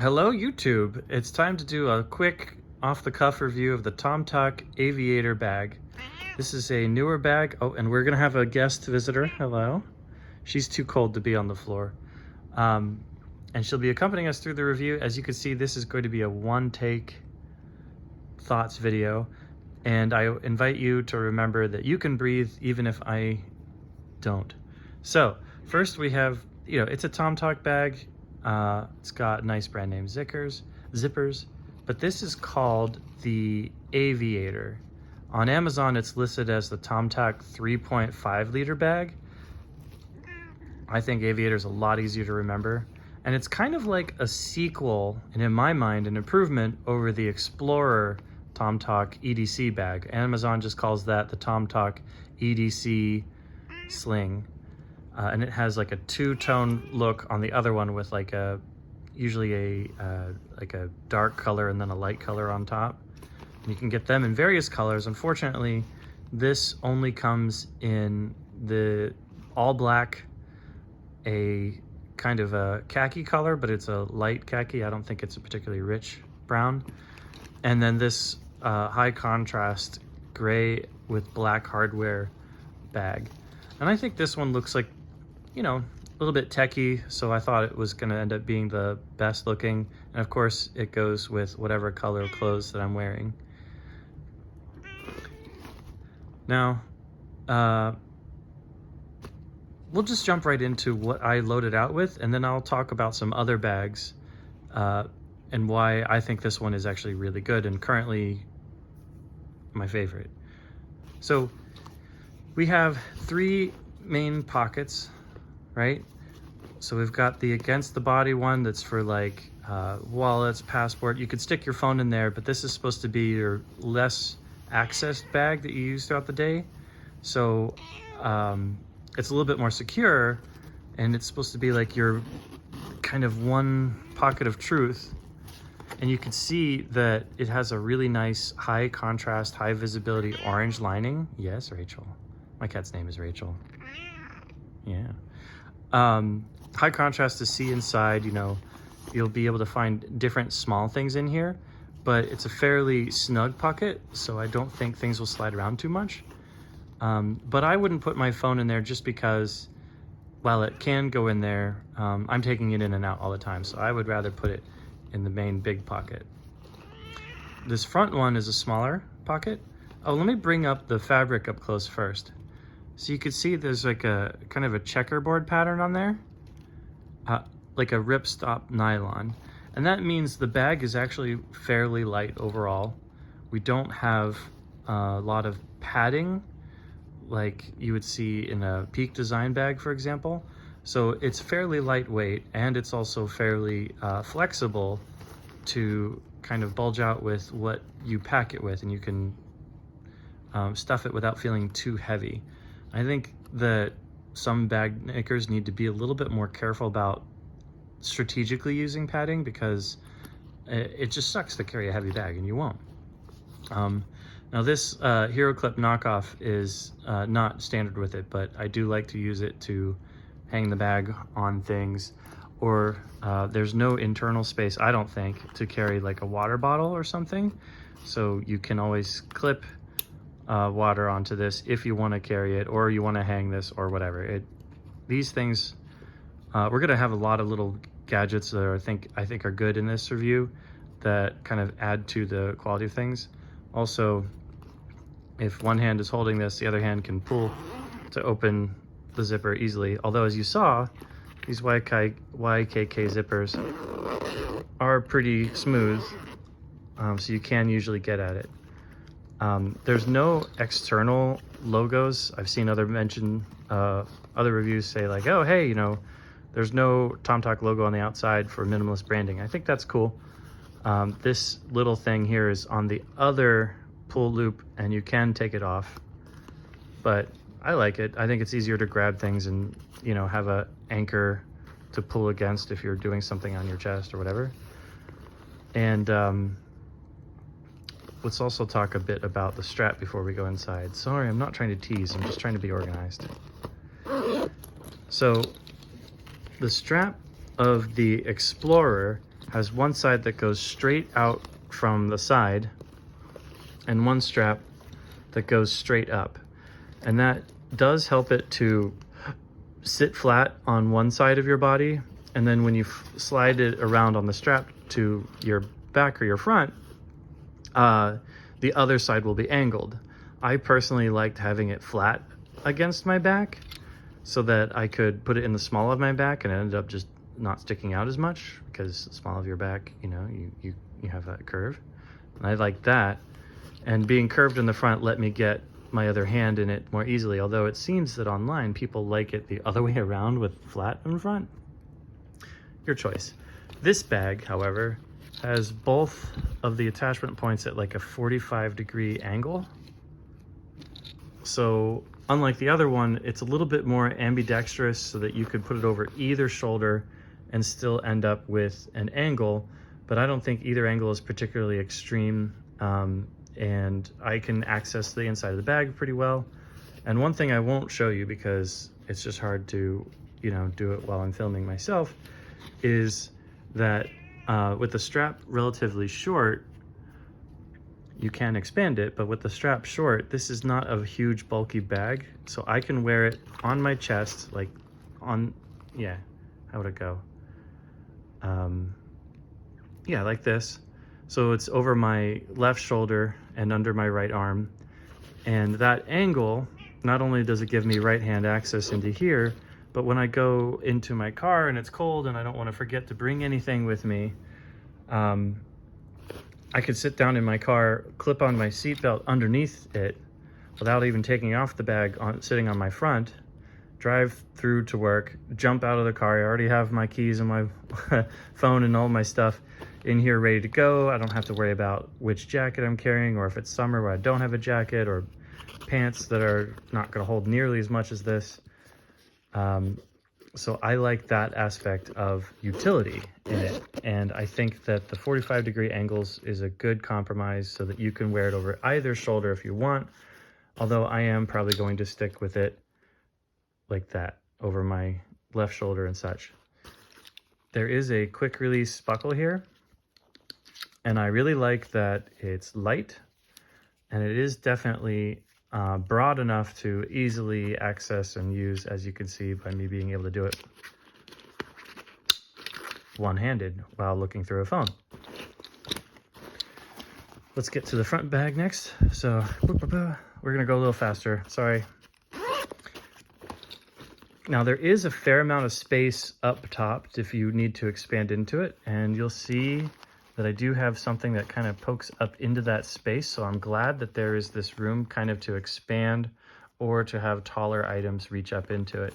Hello YouTube! It's time to do a quick off-the-cuff review of the TomToc Aviator bag. This is a newer bag. Oh, and we're gonna have a guest visitor. Hello. She's too cold to be on the floor. And she'll be accompanying us through the review. As you can see, this is going to be a one-take thoughts video. And I invite you to remember that you can breathe even if I don't. So, first we have, it's a TomToc bag. It's got nice brand name zippers, but this is called the Aviator. On Amazon, it's listed as the TomToc 3.5 liter bag. I think Aviator is a lot easier to remember. And it's kind of like a sequel, and in my mind, an improvement over the Explorer TomToc EDC bag. Amazon just calls that the TomToc EDC sling. And it has like a two-tone look on the other one with like usually a dark color and then a light color on top. And you can get them in various colors. Unfortunately, this only comes in the all black, a kind of a khaki color, but it's a light khaki. I don't think it's a particularly rich brown. And then this high contrast gray with black hardware bag. And I think this one looks like, a little bit techy, so I thought it was going to end up being the best looking. And of course, it goes with whatever color of clothes that I'm wearing. Now, we'll just jump right into what I loaded out with, and then I'll talk about some other bags and why I think this one is actually really good and currently my favorite. So we have three main pockets, right? So we've got the against the body one that's for like wallets, passport. You could stick your phone in there, but this is supposed to be your less accessed bag that you use throughout the day. So it's a little bit more secure, and it's supposed to be like your kind of one pocket of truth. And you can see that it has a really nice high contrast, high visibility orange lining. Yes, Rachel. My cat's name is Rachel. Yeah. High contrast to see inside. You'll be able to find different small things in here, but it's a fairly snug pocket, so I don't think things will slide around too much. But I wouldn't put my phone in there just because, while it can go in there, I'm taking it in and out all the time, so I would rather put it in the main big pocket. This front one is a smaller pocket. Oh, let me bring up the fabric up close first. So you can see there's like a kind of a checkerboard pattern on there, like a ripstop nylon. And that means the bag is actually fairly light overall. We don't have a lot of padding like you would see in a Peak Design bag, for example. So it's fairly lightweight, and it's also fairly flexible to kind of bulge out with what you pack it with, and you can stuff it without feeling too heavy. I think that some bag makers need to be a little bit more careful about strategically using padding, because it just sucks to carry a heavy bag, and you won't. Now this Hero Clip knockoff is not standard with it, but I do like to use it to hang the bag on things, or there's no internal space, I don't think, to carry like a water bottle or something. So you can always clip water onto this if you want to carry it, or you want to hang this, or whatever. These things, we're gonna have a lot of little gadgets that I think are good in this review that kind of add to the quality of things. Also, if one hand is holding this, the other hand can pull to open the zipper easily. Although, as you saw, these YKK zippers are pretty smooth, so you can usually get at it. There's no external logos. I've seen other reviews say like, oh, hey, there's no TomToc logo on the outside for minimalist branding. I think that's cool. This little thing here is on the other pull loop, and you can take it off, but I like it. I think it's easier to grab things and, have a anchor to pull against if you're doing something on your chest or whatever. And let's also talk a bit about the strap before we go inside. Sorry, I'm not trying to tease, I'm just trying to be organized. So the strap of the Explorer has one side that goes straight out from the side and one strap that goes straight up. And that does help it to sit flat on one side of your body. And then when you slide it around on the strap to your back or your front, the other side will be angled. I personally liked having it flat against my back so that I could put it in the small of my back, and it ended up just not sticking out as much because the small of your back, you know, you have that curve. And I like that. And being curved in the front let me get my other hand in it more easily, although it seems that online people like it the other way around with flat in front. Your choice. This bag, however, has both of the attachment points at like a 45-degree angle. So unlike the other one, it's a little bit more ambidextrous so that you could put it over either shoulder and still end up with an angle, but I don't think either angle is particularly extreme, and I can access the inside of the bag pretty well. And one thing I won't show you because it's just hard to, you know, do it while I'm filming myself, is that with the strap relatively short, you can expand it, but with the strap short, this is not a huge bulky bag, so I can wear it on my chest, like on, yeah, how would it go? Yeah, like this. So it's over my left shoulder and under my right arm. And that angle, not only does it give me right hand access into here, but when I go into my car and it's cold and I don't want to forget to bring anything with me, I could sit down in my car, clip on my seatbelt underneath it without even taking off the bag, sitting on my front, drive through to work, jump out of the car. I already have my keys and my phone and all my stuff in here ready to go. I don't have to worry about which jacket I'm carrying, or if it's summer where I don't have a jacket, or pants that are not going to hold nearly as much as this. So I like that aspect of utility in it. And I think that the 45-degree angles is a good compromise so that you can wear it over either shoulder if you want. Although I am probably going to stick with it like that over my left shoulder and such. There is a quick release buckle here, and I really like that it's light, and it is definitely broad enough to easily access and use, as you can see by me being able to do it one-handed while looking through a phone. Let's get to the front bag next. So we're gonna go a little faster, sorry. Now there is a fair amount of space up top if you need to expand into it, and you'll see that I do have something that kind of pokes up into that space, so I'm glad that there is this room kind of to expand or to have taller items reach up into it.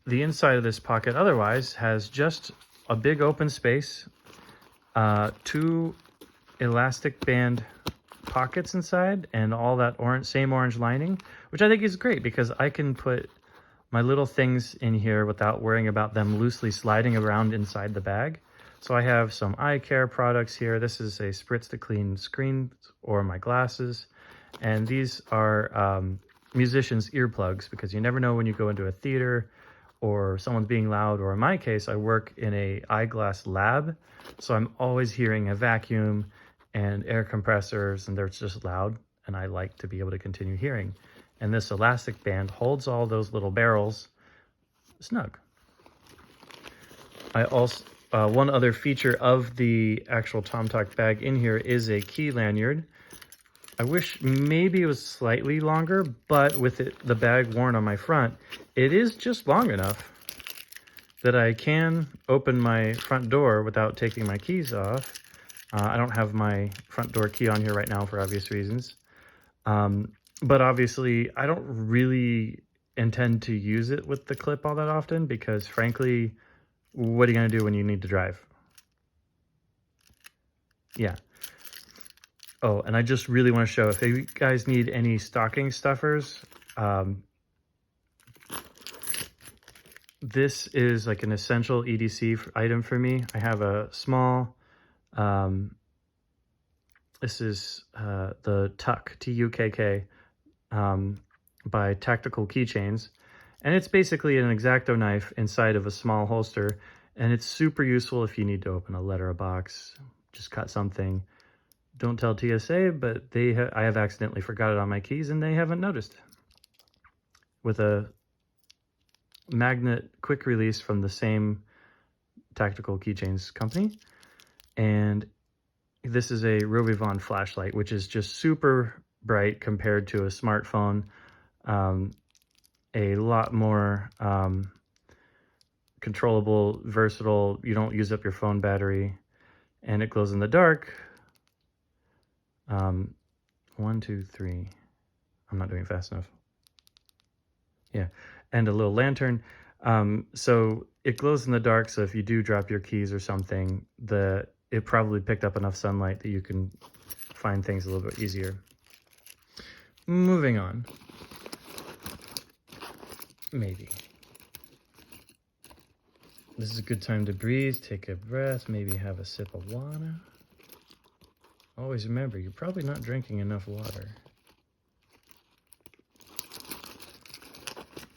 The inside of this pocket otherwise has just a big open space, 2 elastic band pockets inside, and all that same orange lining, which I think is great because I can put my little things in here without worrying about them loosely sliding around inside the bag. So I have some eye care products here. This is a Spritz to clean screen or my glasses. And these are musicians' earplugs, because you never know when you go into a theater or someone's being loud, or in my case, I work in a eyeglass lab. So I'm always hearing a vacuum and air compressors, and they're just loud, and I like to be able to continue hearing. And this elastic band holds all those little barrels snug. I also, one other feature of the actual TomToc bag in here is a key lanyard. I wish maybe it was slightly longer, but with the bag worn on my front, it is just long enough that I can open my front door without taking my keys off. I don't have my front door key on here right now for obvious reasons. But obviously, I don't really intend to use it with the clip all that often because, frankly, what are you going to do when you need to drive? Yeah. Oh, and I just really want to show, if you guys need any stocking stuffers, this is like an essential EDC item for me. I have a small, this is the Tuck, T-U-K-K, by Tactical Keychains. And it's basically an X-Acto knife inside of a small holster. And it's super useful if you need to open a letter, a box, just cut something. Don't tell TSA, but I have accidentally forgot it on my keys and they haven't noticed. With a magnet quick release from the same tactical keychains company. And this is a Robivon flashlight, which is just super bright compared to a smartphone. A lot more controllable, versatile. You don't use up your phone battery, and it glows in the dark. 1, 2, 3. I'm not doing it fast enough. Yeah, and a little lantern. So it glows in the dark. So if you do drop your keys or something, it probably picked up enough sunlight that you can find things a little bit easier. Moving on. Maybe. This is a good time to breathe, take a breath, maybe have a sip of water. Always remember, you're probably not drinking enough water.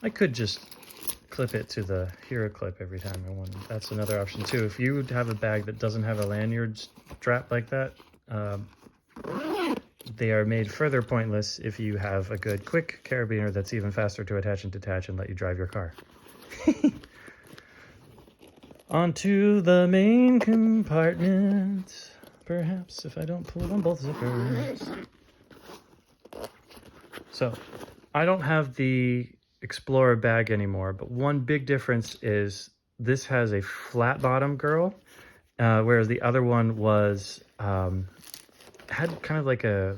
I could just clip it to the hero clip every time I want. That's another option too. If you have a bag that doesn't have a lanyard strap like that, they are made further pointless if you have a good quick carabiner that's even faster to attach and detach and let you drive your car. Onto the main compartment. Perhaps if I don't pull on both zippers. So, I don't have the Explorer bag anymore, but one big difference is this has a flat bottom girl, whereas the other one was had kind of like a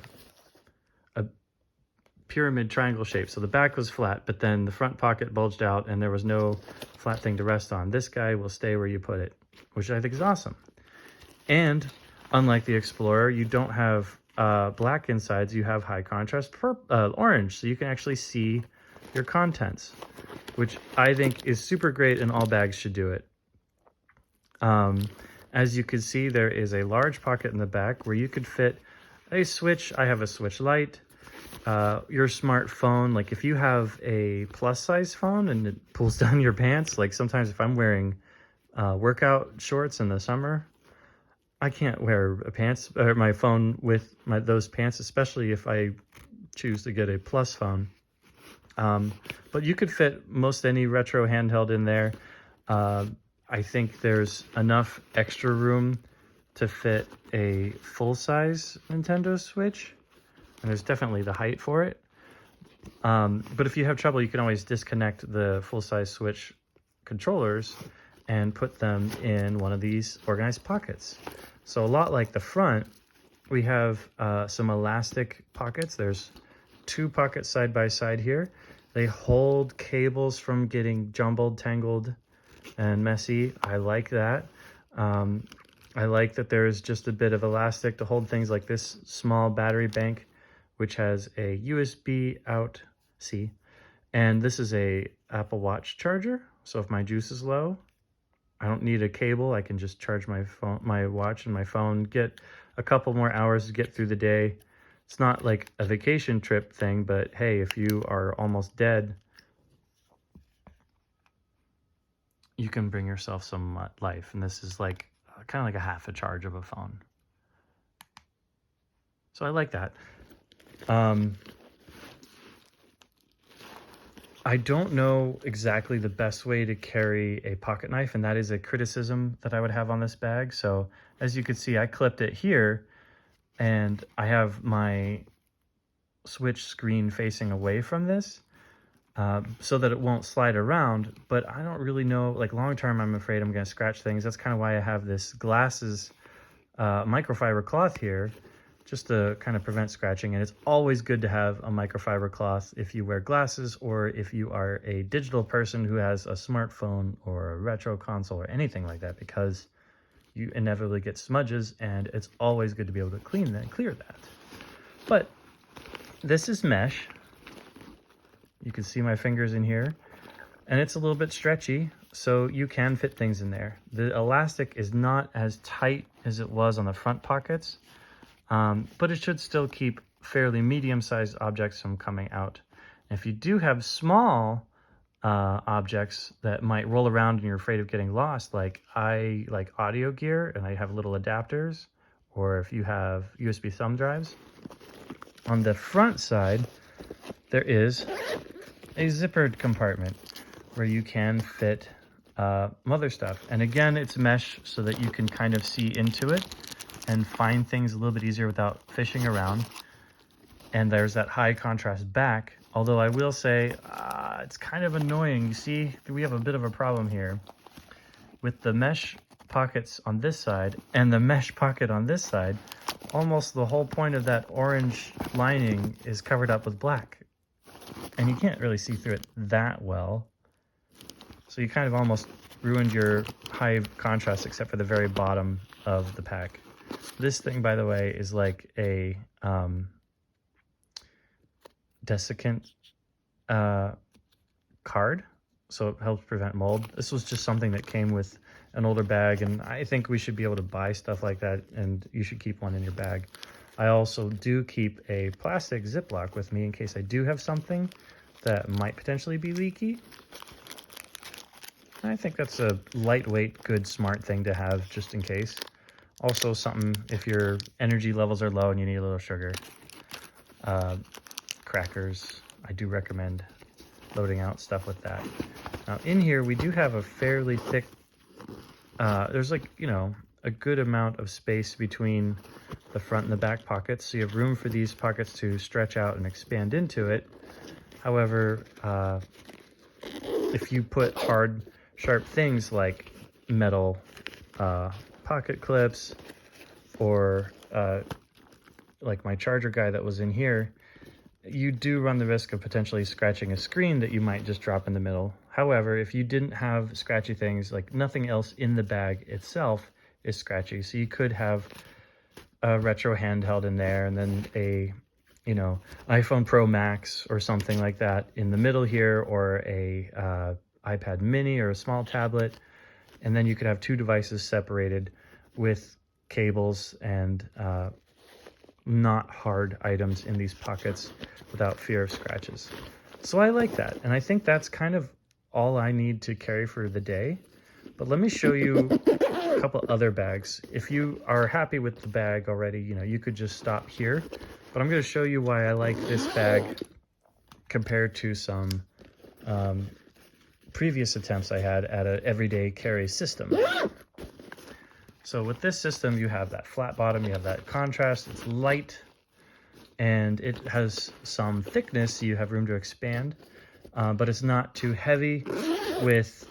pyramid triangle shape. So the back was flat, but then the front pocket bulged out and there was no flat thing to rest on. This guy will stay where you put it, which I think is awesome. And unlike the Explorer, you don't have black insides, you have high contrast orange, so you can actually see your contents, which I think is super great, and all bags should do it. As you can see, there is a large pocket in the back where you could fit a switch. I have a switch light. Your smartphone, like if you have a plus size phone and it pulls down your pants, like sometimes if I'm wearing workout shorts in the summer, I can't wear my phone with those pants, especially if I choose to get a plus phone. But you could fit most any retro handheld in there. I think there's enough extra room to fit a full-size Nintendo Switch, and there's definitely the height for it. But if you have trouble, you can always disconnect the full-size Switch controllers and put them in one of these organized pockets. So a lot like the front, we have some elastic pockets. There's 2 pockets side by side here. They hold cables from getting jumbled, tangled, and messy. I like that. I like that there's just a bit of elastic to hold things like this small battery bank, which has a USB out C. And this is a Apple Watch charger. So if my juice is low, I don't need a cable. I can just charge my phone, my watch and my phone, get a couple more hours to get through the day. It's not like a vacation trip thing, but hey, if you are almost dead, you can bring yourself some life. And this is like kind of like a half a charge of a phone. So I like that. I don't know exactly the best way to carry a pocket knife, and that is a criticism that I would have on this bag. So as you can see, I clipped it here, and I have my Switch screen facing away from this so that it won't slide around. But I don't really know, like long term, I'm afraid I'm going to scratch things. That's kind of why I have this glasses microfiber cloth here, just to kind of prevent scratching. And it's always good to have a microfiber cloth if you wear glasses, or if you are a digital person who has a smartphone or a retro console or anything like that, because you inevitably get smudges, and it's always good to be able to clean that, clear that. But this is mesh. You can see my fingers in here, and it's a little bit stretchy, so you can fit things in there. The elastic is not as tight as it was on the front pockets, but it should still keep fairly medium-sized objects from coming out. And if you do have small objects that might roll around and you're afraid of getting lost. Like I like audio gear and I have little adapters, or if you have USB thumb drives. On the front side, there is a zippered compartment where you can fit other stuff. And again, it's mesh so that you can kind of see into it and find things a little bit easier without fishing around. And there's that high contrast back. Although I will say, it's kind of annoying. You see, we have a bit of a problem here with the mesh pockets on this side and the mesh pocket on this side. Almost the whole point of that orange lining is covered up with black. And you can't really see through it that well. So you kind of almost ruined your high contrast except for the very bottom of the pack. This thing, by the way, is like a desiccant card, so it helps prevent mold. This was just something that came with an older bag, and I think we should be able to buy stuff like that, and you should keep one in your bag. I also do keep a plastic Ziploc with me in case I do have something that might potentially be leaky. I think that's a lightweight, good, smart thing to have just in case. Also something if your energy levels are low and you need a little sugar. Crackers, I do recommend loading out stuff with that. Now in here we do have a fairly thick, there's like, you know, a good amount of space between the front and the back pockets, so you have room for these pockets to stretch out and expand into it. However, if you put hard, sharp things like metal pocket clips or like my charger guy that was in here, you do run the risk of potentially scratching a screen that you might just drop in the middle. However, if you didn't have scratchy things, like nothing else in the bag itself is scratchy, so you could have a retro handheld in there and then a, you know, iPhone Pro Max or something like that in the middle here, or a iPad mini or a small tablet, and then you could have two devices separated with cables and not hard items in these pockets without fear of scratches. So I like that, and I think that's kind of all I need to carry for the day. But let me show you a couple other bags. If you are happy with the bag already, you know, you could just stop here. But I'm going to show you why I like this bag compared to some previous attempts I had at an everyday carry system. So with this system, you have that flat bottom, you have that contrast, it's light, and it has some thickness, so you have room to expand, but it's not too heavy. With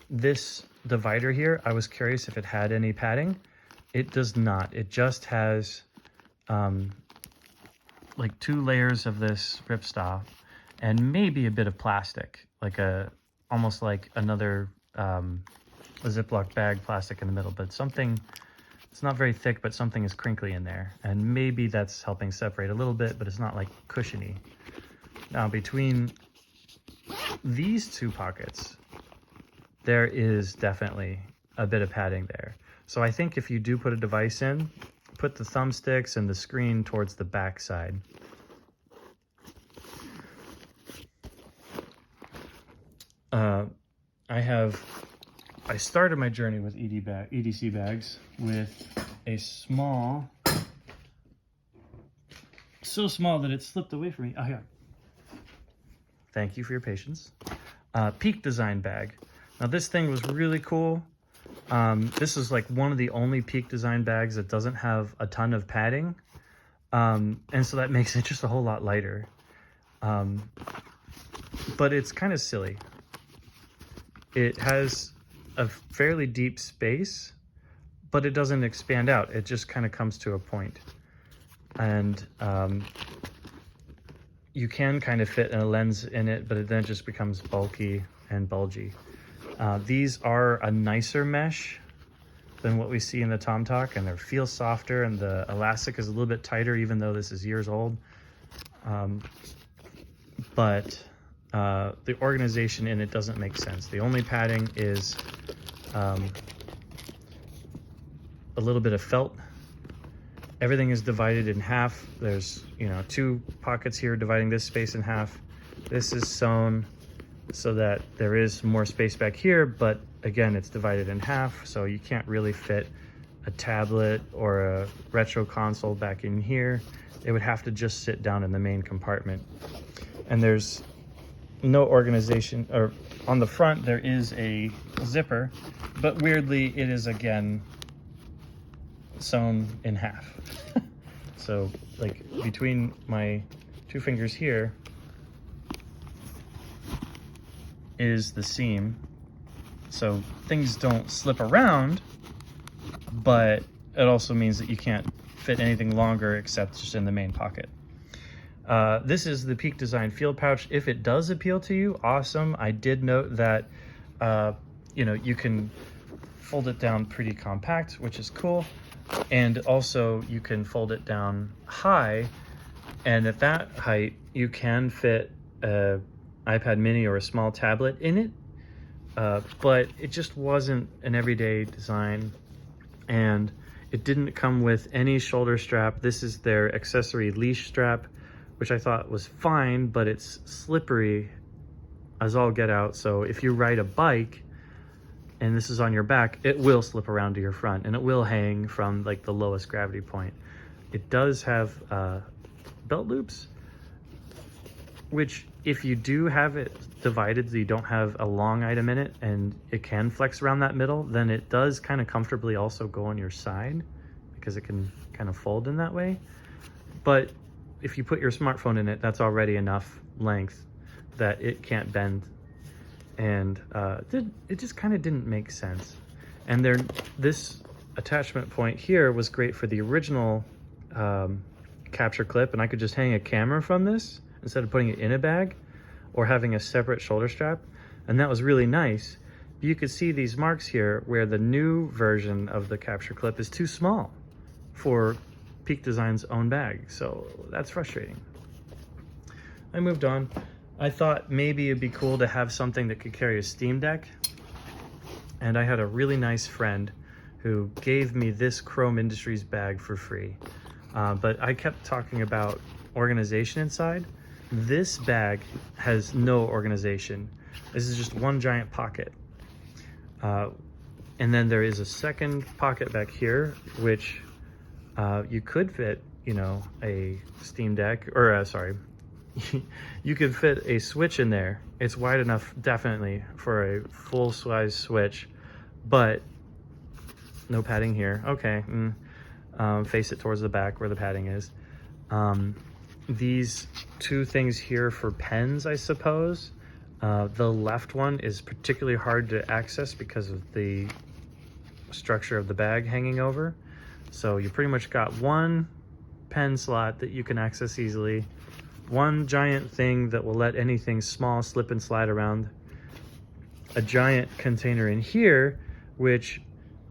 this divider here, I was curious if it had any padding. It does not. It just has like 2 layers of this ripstop and maybe a bit of plastic, like almost like another a Ziploc bag plastic in the middle, but something, it's not very thick, but something is crinkly in there, and maybe that's helping separate a little bit, but it's not like cushiony. Now between these 2 pockets, there is definitely a bit of padding there. So I think if you do put a device in, put the thumbsticks and the screen towards the back side. I started my journey with EDC bags with a small, so small that it slipped away from me. Oh, here. Thank you for your patience. Peak Design bag. Now this thing was really cool. This is like one of the only Peak Design bags that doesn't have a ton of padding. And so that makes it just a whole lot lighter. But it's kind of silly. It has a fairly deep space, but it doesn't expand out. It just kind of comes to a point. And you can kind of fit a lens in it, but it then just becomes bulky and bulgy. These are a nicer mesh than what we see in the TomToc, and they feel softer, and the elastic is a little bit tighter, even though this is years old. But the organization in it doesn't make sense. The only padding is a little bit of felt. Everything is divided in half. There's, you know, 2 pockets here dividing this space in half. This is sewn so that there is more space back here, but again, it's divided in half, so you can't really fit a tablet or a retro console back in here. It would have to just sit down in the main compartment. And there's no organization, or on the front there is a zipper, but weirdly it is again sewn in half. So like between my two fingers here is the seam, so things don't slip around, but it also means that you can't fit anything longer except just in the main pocket. This is the Peak Design field pouch. If it does appeal to you, awesome. I did note that you know, you can fold it down pretty compact, which is cool, and also you can fold it down high, and at that height you can fit a iPad mini or a small tablet in it, but it just wasn't an everyday design, and it didn't come with any shoulder strap. This is their accessory leash strap, which I thought was fine, but it's slippery as all get out. So if you ride a bike and this is on your back, it will slip around to your front and it will hang from like the lowest gravity point. It does have belt loops, which if you do have it divided, so you don't have a long item in it and it can flex around that middle, then it does kind of comfortably also go on your side because it can kind of fold in that way. But if you put your smartphone in it, that's already enough length that it can't bend. And it just kind of didn't make sense. And this attachment point here was great for the original capture clip, and I could just hang a camera from this instead of putting it in a bag or having a separate shoulder strap, and that was really nice. You could see these marks here where the new version of the capture clip is too small for Peak Design's own bag, so that's frustrating. I moved on. I thought maybe it'd be cool to have something that could carry a Steam Deck, and I had a really nice friend who gave me this Chrome Industries bag for free, but I kept talking about organization inside. This bag has no organization. This is just one giant pocket. And then there is a second pocket back here, which you could fit, you know, a Steam Deck, or sorry, you could fit a Switch in there. It's wide enough, definitely, for a full-size Switch, but no padding here. Okay, face it towards the back where the padding is. These two things here for pens, I suppose. The left one is particularly hard to access because of the structure of the bag hanging over. So you pretty much got one pen slot that you can access easily, one giant thing that will let anything small slip and slide around, a giant container in here, which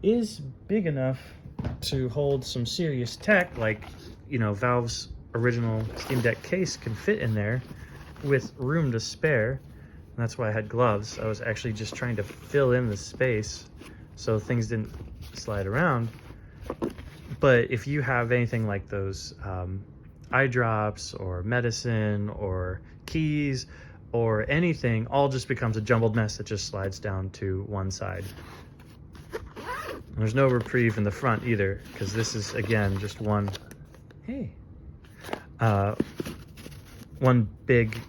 is big enough to hold some serious tech, like, you know, Valve's original Steam Deck case can fit in there with room to spare. And that's why I had gloves. I was actually just trying to fill in the space so things didn't slide around. But if you have anything like those eye drops or medicine or keys or anything, all just becomes a jumbled mess that just slides down to one side. And there's no reprieve in the front either, because this is, again, just one big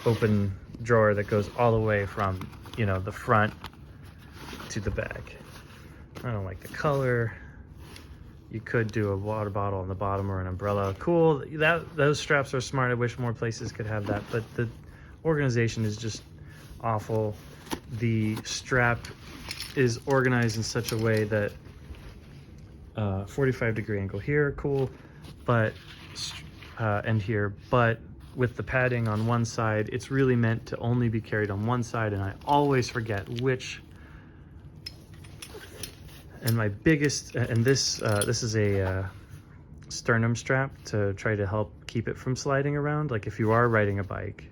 open drawer that goes all the way from, you know, the front to the back. I don't like the color. You could do a water bottle on the bottom or an umbrella. Cool, those straps are smart. I wish more places could have that, but the organization is just awful. The strap is organized in such a way that 45-degree angle here, cool, but and here, but with the padding on one side, it's really meant to only be carried on one side, and I always forget which. And my biggest, and this is a sternum strap to try to help keep it from sliding around. Like if you are riding a bike,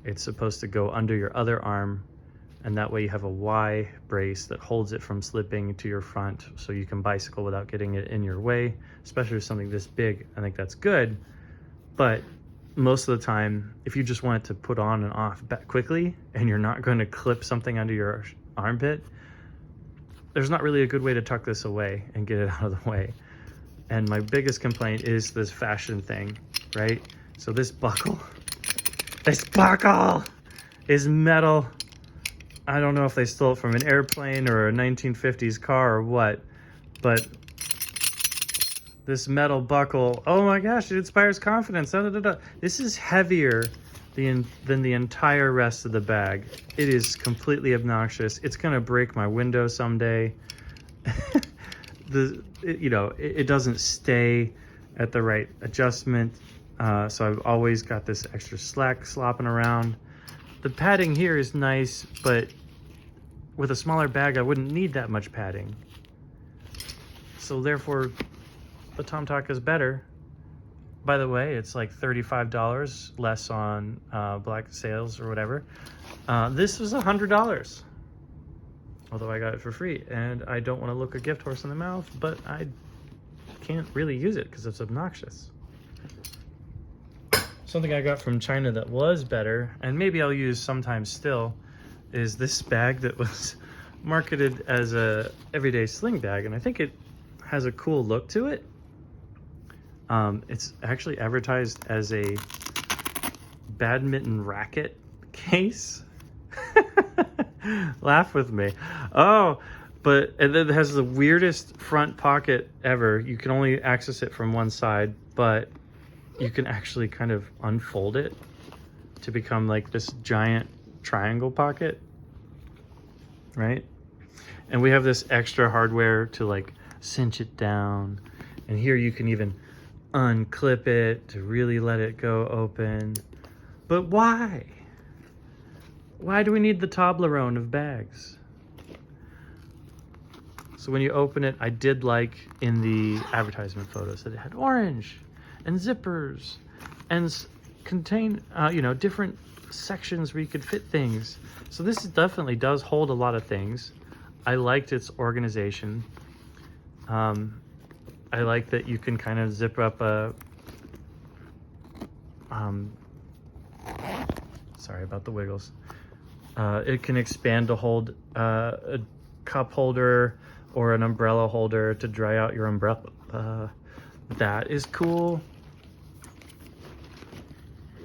it's supposed to go under your other arm, and that way you have a Y brace that holds it from slipping to your front, so you can bicycle without getting it in your way, especially with something this big. I think that's good, but most of the time, if you just want it to put on and off quickly and you're not going to clip something under your armpit, there's not really a good way to tuck this away and get it out of the way. And my biggest complaint is this fashion thing, right? So this buckle is metal. I don't know if they stole it from an airplane or a 1950s car or what, but this metal buckle, oh my gosh, it inspires confidence. Da, da, da, da. This is heavier than the entire rest of the bag. It is completely obnoxious. It's gonna break my window someday. It doesn't stay at the right adjustment. So I've always got this extra slack slopping around. The padding here is nice, but with a smaller bag, I wouldn't need that much padding. So therefore, the TomToc is better. By the way, it's like $35 less on Black Sales or whatever. This was $100, although I got it for free. And I don't want to look a gift horse in the mouth, but I can't really use it because it's obnoxious. Something I got from China that was better, and maybe I'll use sometimes still, is this bag that was marketed as a everyday sling bag, and I think it has a cool look to it. It's actually advertised as a badminton racket case. Laugh with me. And then it has the weirdest front pocket ever. You can only access it from one side, but you can actually kind of unfold it to become like this giant triangle pocket, right? And we have this extra hardware to like cinch it down. And here you can even unclip it to really let it go open. But why? Why do we need the Toblerone of bags? So when you open it, I did like in the advertisement photos that it had orange and zippers and contain, different sections where you could fit things. So this definitely does hold a lot of things. I liked its organization. I like that you can kind of zip up sorry about the wiggles. It can expand to hold a cup holder or an umbrella holder to dry out your umbrella. That is cool.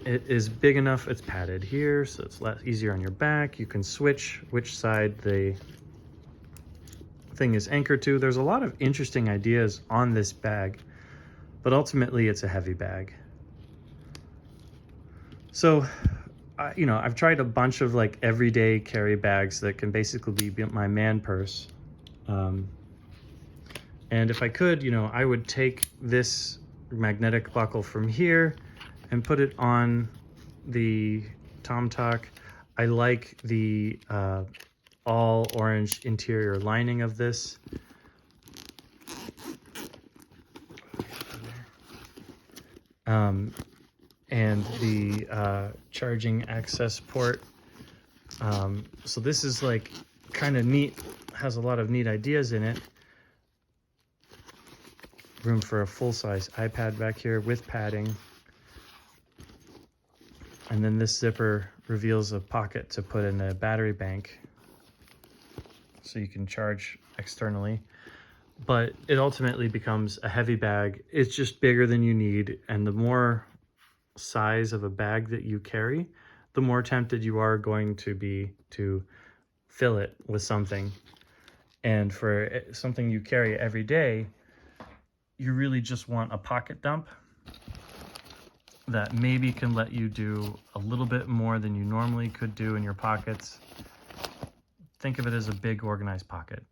It is big enough, it's padded here, so it's easier on your back. You can switch which side the thing is anchored to. There's a lot of interesting ideas on this bag, but ultimately it's a heavy bag. So, I've tried a bunch of like everyday carry bags that can basically be my man purse. And if I could, I would take this magnetic buckle from here and put it on the TomToc. I like the all orange interior lining of this. And the charging access port. So this is like kind of neat, has a lot of neat ideas in it. Room for a full-size iPad back here with padding. And then this zipper reveals a pocket to put in a battery bank so you can charge externally. But it ultimately becomes a heavy bag. It's just bigger than you need, and the more size of a bag that you carry, the more tempted you are going to be to fill it with something. And for something you carry every day, you really just want a pocket dump that maybe can let you do a little bit more than you normally could do in your pockets. Think of it as a big organized pocket.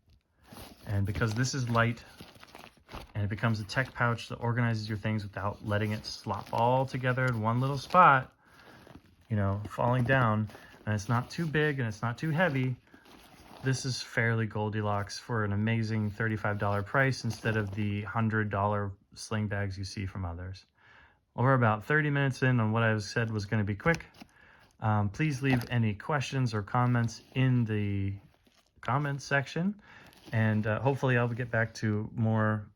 And because this is light and it becomes a tech pouch that organizes your things without letting it slop all together in one little spot, falling down, and it's not too big and it's not too heavy, this is fairly Goldilocks for an amazing $35 price instead of the $100 sling bags you see from others. Well, we're about 30 minutes in on what I said was going to be quick. Please leave any questions or comments in the comments section, and hopefully I'll get back to more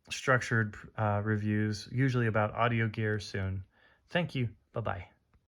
structured reviews, usually about audio gear soon. Thank you. Bye-bye.